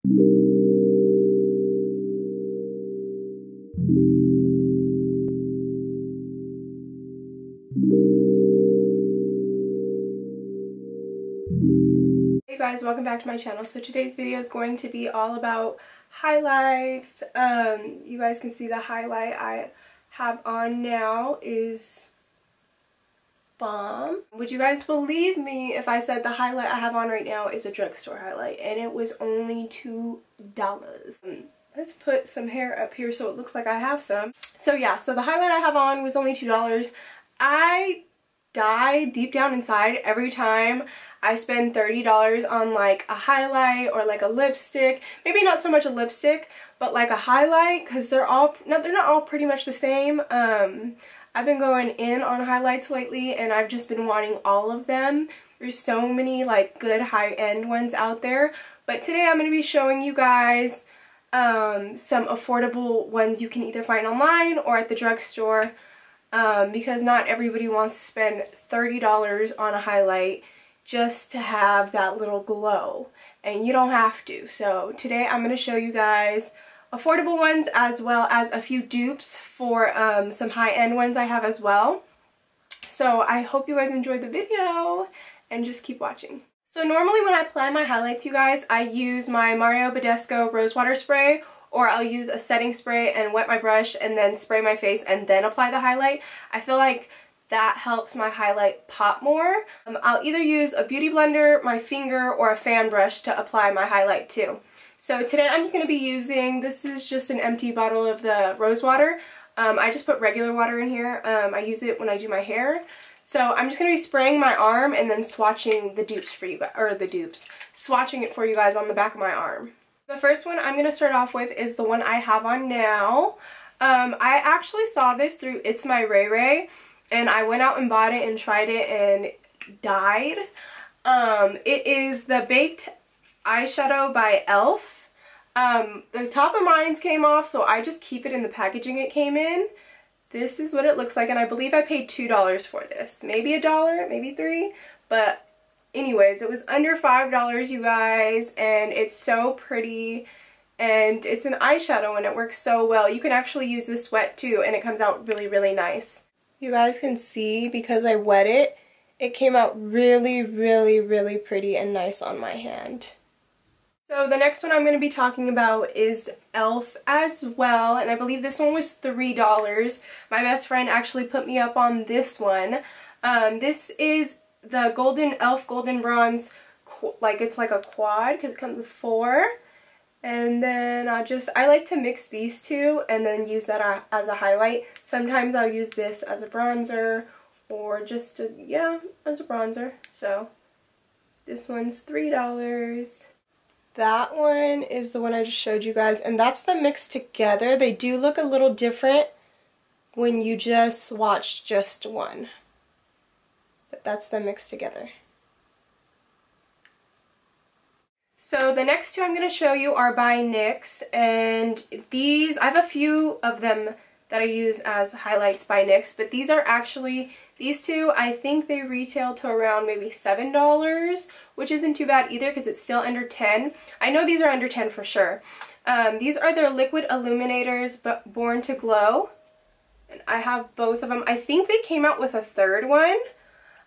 Hey guys, welcome back to my channel. So today's video is going to be all about highlights. You guys can see the highlight I have on now is bomb. Would you guys believe me if I said the highlight I have on right now is a drugstore highlight and it was only $2? Let's put some hair up here so it looks like I have some. So yeah, so the highlight I have on was only $2. I die deep down inside every time I spend $30 on like a highlight or like a lipstick. Maybe not so much a lipstick, but like a highlight, because they're not all pretty much the same. I've been going in on highlights lately and I've just been wanting all of them. There's so many like good high-end ones out there, but today I'm going to be showing you guys some affordable ones you can either find online or at the drugstore, because not everybody wants to spend $30 on a highlight just to have that little glow, and you don't have to. So today I'm going to show you guys affordable ones as well as a few dupes for some high-end ones I have as well. So I hope you guys enjoyed the video and just keep watching. So normally when I apply my highlights, you guys, I use my Mario Badescu Rose Water Spray, or I'll use a setting spray and wet my brush and then spray my face and then apply the highlight. I feel like that helps my highlight pop more. I'll either use a beauty blender, my finger, or a fan brush to apply my highlight too. So today I'm just going to be using, this is just an empty bottle of the rose water. I just put regular water in here. I use it when I do my hair. So I'm just going to be spraying my arm and then swatching the dupes for you guys, or the dupes, swatching it for you guys on the back of my arm. The first one I'm going to start off with is the one I have on now. I actually saw this through It's My Ray Ray, and I went out and bought it and tried it and died. It is the Baked Eyeshadow by e.l.f. The top of mine came off, so I just keep it in the packaging it came in. This is what it looks like, and I believe I paid $2 for this. Maybe $1, maybe $3, but anyways, it was under $5, you guys, and it's so pretty, and it's an eyeshadow and it works so well. You can actually use this wet too, and it comes out really, really nice. You guys can see, because I wet it, it came out really, really, really pretty and nice on my hand. So the next one I'm going to be talking about is e.l.f. as well, and I believe this one was $3. My best friend actually put me up on this one. This is the e.l.f. Golden Bronze, like it's like a quad because it comes with 4. And then I like to mix these two and then use that as a highlight. Sometimes I'll use this as a bronzer or just as a bronzer. So this one's $3. That one is the one I just showed you guys, and that's the mix together. They do look a little different when you just swatch just one, but that's the mix together. So the next two I'm going to show you are by NYX, and these, I have a few of them that I use as highlights by NYX, but these are actually, these two, I think they retail to around maybe $7, which isn't too bad either because it's still under 10. I know these are under 10 for sure. These are their Liquid Illuminators, but Born to Glow, and I have both of them. I think they came out with a third one.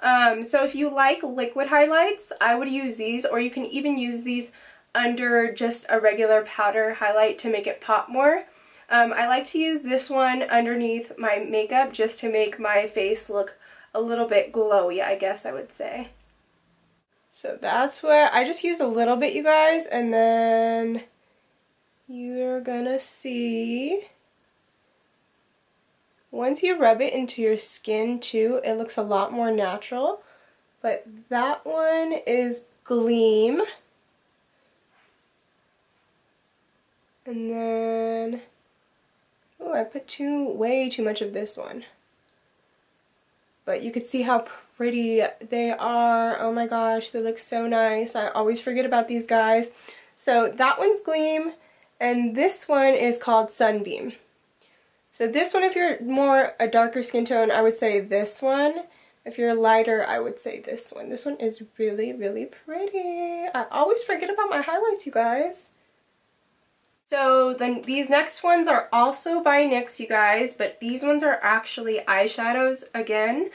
So if you like liquid highlights, I would use these, or you can even use these under just a regular powder highlight to make it pop more. I like to use this one underneath my makeup just to make my face look a little bit glowy, I guess I would say. So that's where I just use a little bit, you guys, and then you're gonna see, once you rub it into your skin too, it looks a lot more natural. But that one is Gleam. And then, oh, I put way too much of this one. But you could see how pretty they are. Oh my gosh, they look so nice. I always forget about these guys. So that one's Gleam, and this one is called Sunbeam. So this one, if you're more a darker skin tone, I would say this one. If you're lighter, I would say this one. This one is really, really pretty. I always forget about my highlights, you guys. So then these next ones are also by NYX, you guys, but these ones are actually eyeshadows again.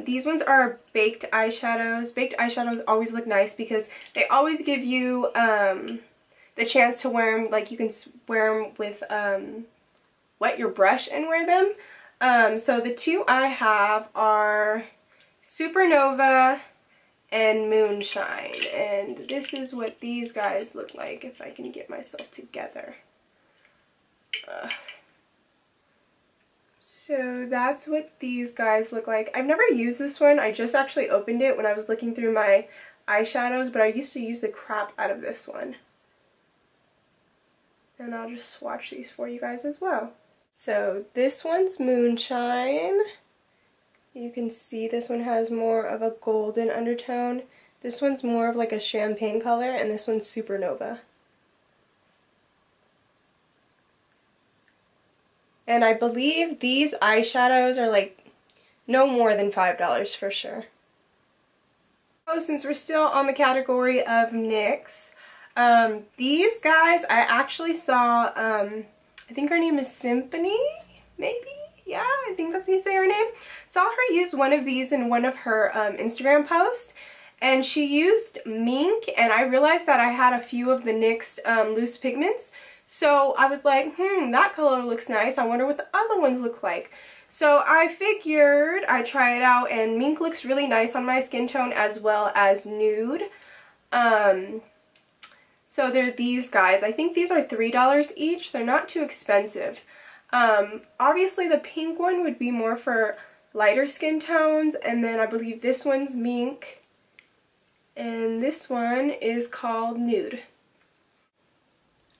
These ones are baked eyeshadows. Baked eyeshadows always look nice because they always give you the chance to wear them, like you can wear them with, wet your brush and wear them. So the two I have are Supernova and Moonshine, and this is what these guys look like if I can get myself together. So that's what these guys look like. I've never used this one. I just actually opened it when I was looking through my eyeshadows, but I used to use the crap out of this one. And I'll just swatch these for you guys as well. So this one's Moonshine. You can see this one has more of a golden undertone. This one's more of like a champagne color, and this one's Supernova. And I believe these eyeshadows are like no more than $5 for sure. Oh, since we're still on the category of NYX, these guys I actually saw, I think her name is Symphony, maybe? Yeah, I think that's how you say her name. Saw her use one of these in one of her Instagram posts, and she used Mink, and I realized that I had a few of the NYX loose pigments. So I was like, that color looks nice. I wonder what the other ones look like. So I figured I'd try it out, and Mink looks really nice on my skin tone as well as nude. So they're these guys. I think these are $3 each. They're not too expensive. Obviously the pink one would be more for lighter skin tones, and then I believe this one's Mink, and this one is called Nude.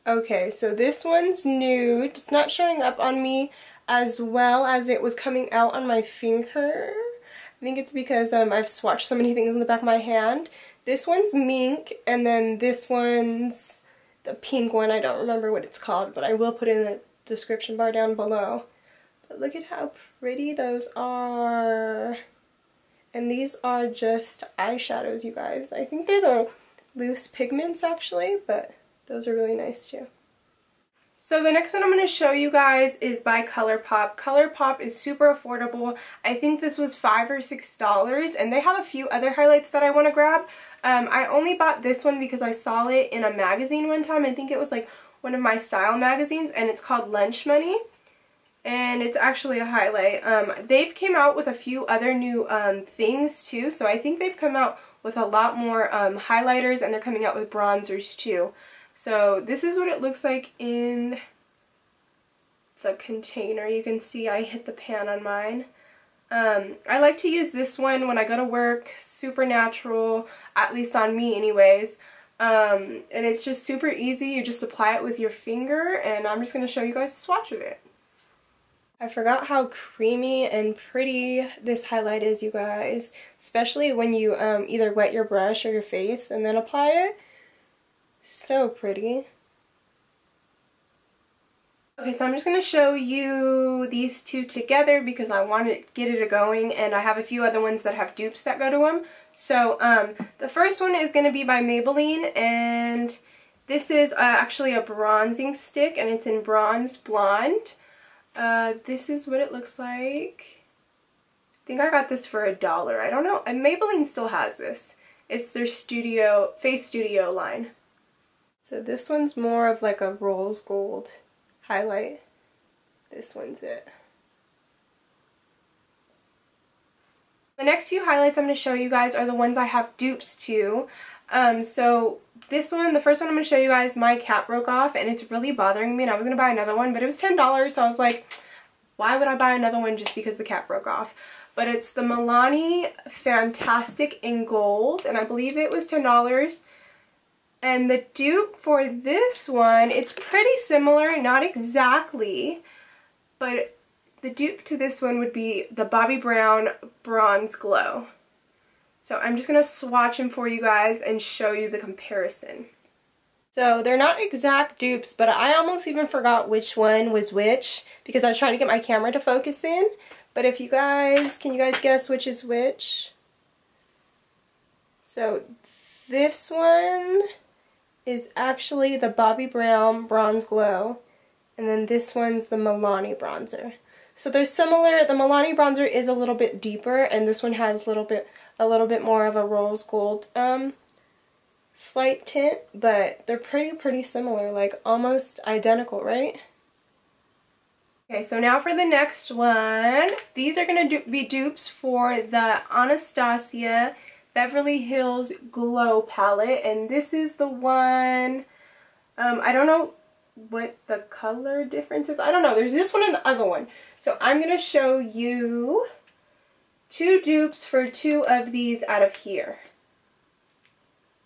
Okay, so this one's Nude. It's not showing up on me as well as it was coming out on my finger. I think it's because I've swatched so many things in the back of my hand. This one's Mink, and then this one's the pink one. I don't remember what it's called, but I will put it in the description bar down below. But look at how pretty those are. And these are just eyeshadows, you guys. I think they're the loose pigments actually, but those are really nice too. So the next one I'm going to show you guys is by ColourPop. ColourPop is super affordable. I think this was $5 or $6, and they have a few other highlights that I want to grab. I only bought this one because I saw it in a magazine one time. I think it was like one of my style magazines, and it's called Lunch Money, and it's actually a highlight. They've came out with a few other new things too, so I think they've come out with a lot more highlighters, and they're coming out with bronzers too. So this is what it looks like in the container. You can see I hit the pan on mine. I like to use this one when I go to work, super natural, at least on me anyways. And it's just super easy. You just apply it with your finger, and I'm just going to show you guys a swatch of it. I forgot how creamy and pretty this highlight is, you guys. Especially when you either wet your brush or your face and then apply it. So pretty. Okay, so I'm just going to show you these two together because I want to get it going, and I have a few other ones that have dupes that go to them. So the first one is going to be by Maybelline, and this is actually a bronzing stick, and it's in Bronzed Blonde. This is what it looks like. I think I got this for $1. I don't know. And Maybelline still has this. It's their Face Studio line. So this one's more of like a rose gold highlight. This one's it. The next few highlights I'm going to show you guys are the ones I have dupes to. So this one, the first one I'm going to show you guys, my cap broke off, and it's really bothering me, and I was going to buy another one, but it was $10, so I was like, why would I buy another one just because the cap broke off? But it's the Milani Fantastic in Gold, and I believe it was $10. And the dupe for this one, it's pretty similar, not exactly, but the dupe to this one would be the Bobbi Brown Bronze Glow. So I'm just going to swatch them for you guys and show you the comparison. So they're not exact dupes, but I almost even forgot which one was which because I was trying to get my camera to focus in. But if you guys, can you guys guess which is which? So this one is actually the Bobbi Brown Bronze Glow, and then this one's the Milani bronzer. So they're similar. The Milani bronzer is a little bit deeper, and this one has a little bit more of a rose gold slight tint, but they're pretty similar, like almost identical, right? Okay, so now for the next one. These are going to be dupes for the Anastasia Beverly Hills Glow palette, and this is the one, I don't know what the color difference is. I don't know. There's this one and the other one. So I'm going to show you two dupes for two of these out of here.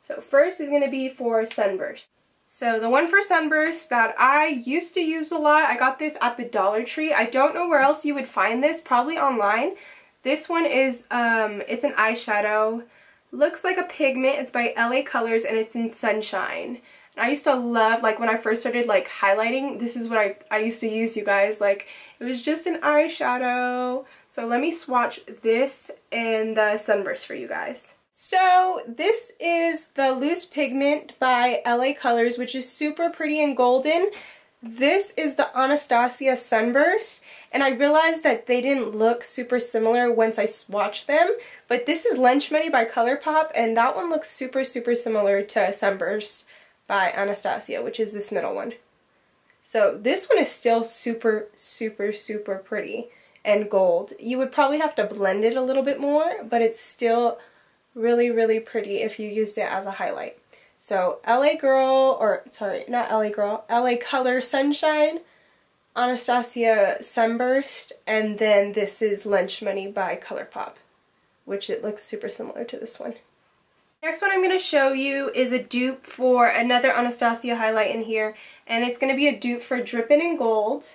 So first is going to be for Sunburst. So the one for Sunburst that I used to use a lot, I got this at the Dollar Tree. I don't know where else you would find this, probably online. This one is, it's an eyeshadow. Looks like a pigment. It's by LA Colors and it's in Sunshine. And I used to love, like when I first started like highlighting, this is what I used to use, you guys. Like it was just an eyeshadow. So let me swatch this and the Sunburst for you guys. So this is the Loose Pigment by LA Colors, which is super pretty and golden. This is the Anastasia Sunburst, and I realized that they didn't look super similar once I swatched them, but this is Lunch Money by ColourPop, and that one looks super similar to Sunburst by Anastasia, which is this middle one. So this one is still super pretty and gold. You would probably have to blend it a little bit more, but it's still really pretty if you used it as a highlight. So LA Girl, or sorry, not LA Girl, LA Color Sunshine, Anastasia Sunburst, and then this is Lunch Money by ColourPop, which it looks super similar to this one. Next one I'm going to show you is a dupe for another Anastasia highlight in here, and it's going to be a dupe for Drippin' in Gold.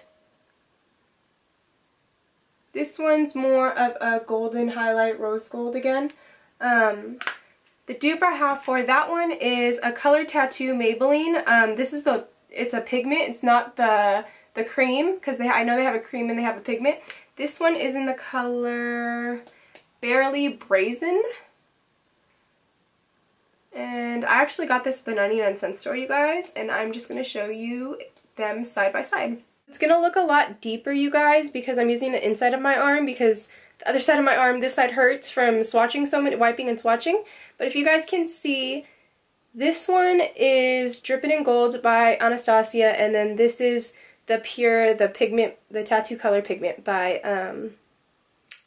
This one's more of a golden highlight, rose gold again. The dupe I have for that one is a Color Tattoo Maybelline. This is it's a pigment. It's not the cream, because I know they have a cream and they have a pigment. This one is in the color Barely Brazen. And I actually got this at the 99-cent store, you guys, and I'm just going to show you them side by side. It's going to look a lot deeper, you guys, because I'm using the inside of my arm, because the other side of my arm, this side hurts from swatching so many, wiping and swatching. But if you guys can see, this one is Drippin' in Gold by Anastasia, and then this is the pigment, the tattoo color pigment by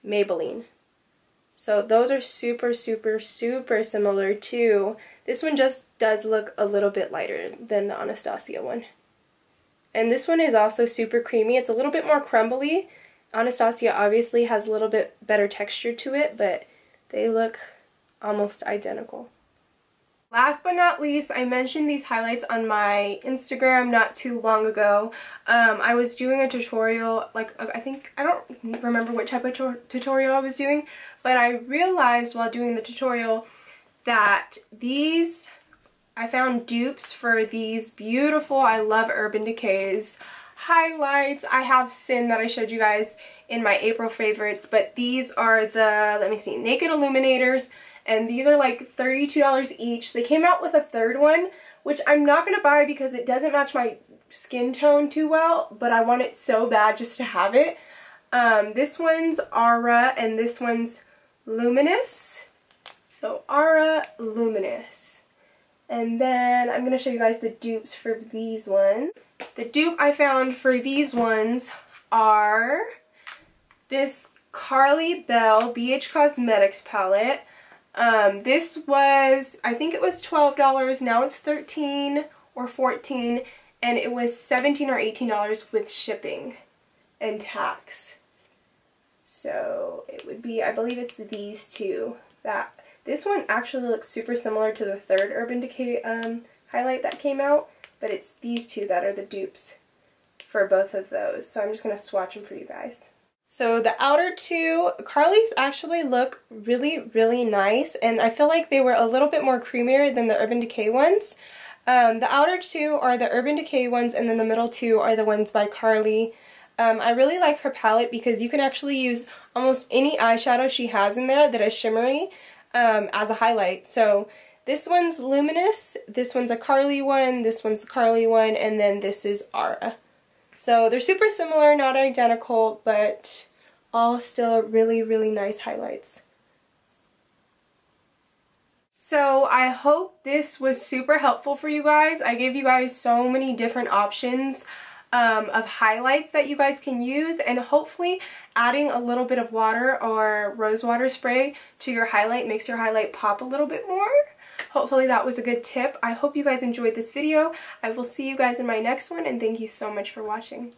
Maybelline. So those are super similar too. This one just does look a little bit lighter than the Anastasia one. And this one is also super creamy. It's a little bit more crumbly. Anastasia obviously has a little bit better texture to it, but they look almost identical. Last but not least, I mentioned these highlights on my Instagram not too long ago. I was doing a tutorial, like I don't remember what type of tutorial I was doing, but I realized while doing the tutorial that I found dupes for these beautiful, I love Urban Decay's highlights. I have Sin that I showed you guys in my April favorites, but these are the, let me see, Naked Illuminators, and these are like $32 each. They came out with a third one, which I'm not going to buy because it doesn't match my skin tone too well, but I want it so bad just to have it. This one's Aura and this one's Luminous. So Aura, Luminous. And then I'm going to show you guys the dupes for these ones. The dupe I found for these ones are this Carly Bell BH Cosmetics palette. This was, I think it was $12, now it's $13 or $14, and it was $17 or $18 with shipping and tax. So it would be, I believe it's these two. This one actually looks super similar to the third Urban Decay highlight that came out, but it's these two that are the dupes for both of those. So I'm just going to swatch them for you guys. So the outer two, Carly's actually look really nice, and I feel like they were a little bit more creamier than the Urban Decay ones. The outer two are the Urban Decay ones, and then the middle two are the ones by Carly. I really like her palette because you can actually use almost any eyeshadow she has in there that is shimmery as a highlight. So This one's Luminous, this one's a Carly one, this one's the Carly one, and then this is Aura. So they're super similar, not identical, but all still really, really nice highlights. So I hope this was super helpful for you guys. I gave you guys so many different options of highlights that you guys can use, and hopefully adding a little bit of water or rose water spray to your highlight makes your highlight pop a little bit more. Hopefully that was a good tip. I hope you guys enjoyed this video. I will see you guys in my next one, and thank you so much for watching.